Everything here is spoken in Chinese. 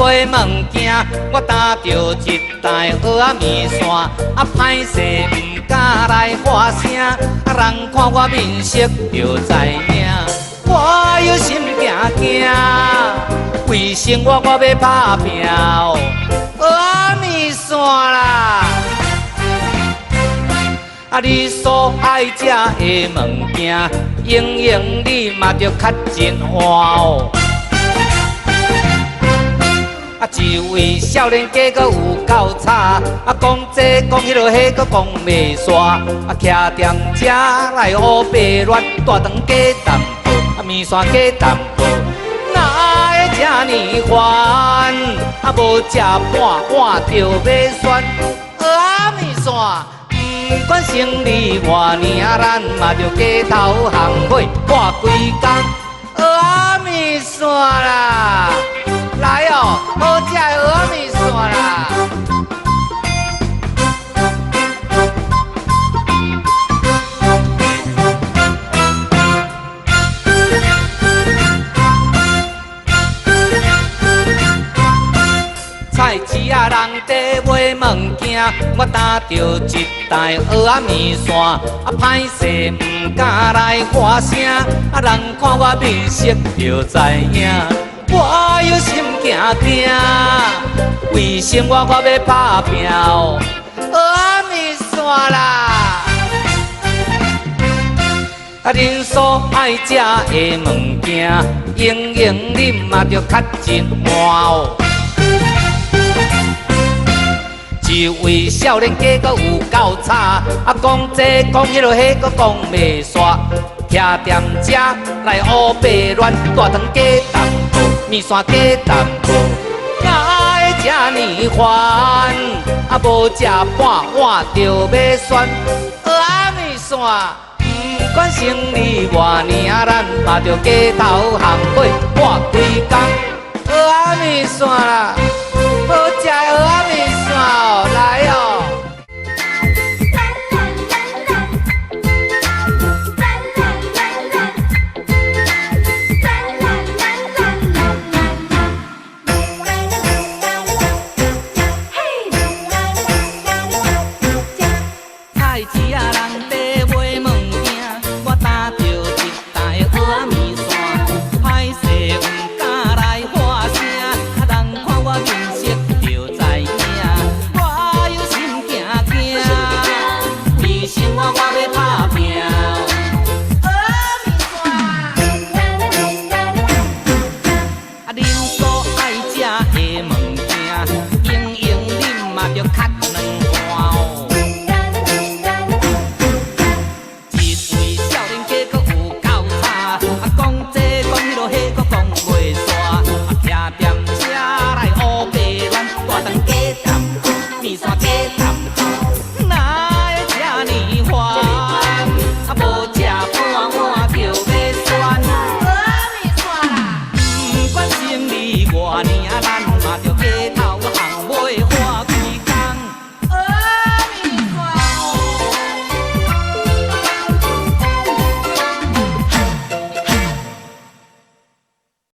买物件，我担着一袋蚵仔面线，歹势唔敢来发声，人看我面色就知影，我有心惊惊，为生活我要打拼，蚵仔面线啦。你所爱食的物件，用用你嘛着较真欢哦。一位少年家阁有够差，讲这讲迄落迄阁讲袂煞，徛踮遮来乌白乱，大肠加淡薄，面线加淡薄，哪会这呢烦？无食半碗就要酸，蚵仔面线。不管生理偌年，咱嘛着街头巷尾挂几工蚵仔面线啦！来哦，好食的蚵仔面线啦！菜市啊，人在买物件，我担着一袋蚵仔面线，歹势唔敢来发声，人看我面色就知影，我有心惊惊，为生活我要打拼，蚵仔面线啦！恁所爱食的物件，用用你嘛着较真欢哦。一位少年家阁有够差，讲这讲迄落迄阁讲袂煞，徛踮遮来乌白乱，大肠加淡薄，面线加淡薄，哪会这呢烦？无食半碗就要酸，蚵仔面线。不管生理偌年，咱嘛着街头巷尾挂几工蚵仔面线啦！好食蚵仔面线哦，来哦！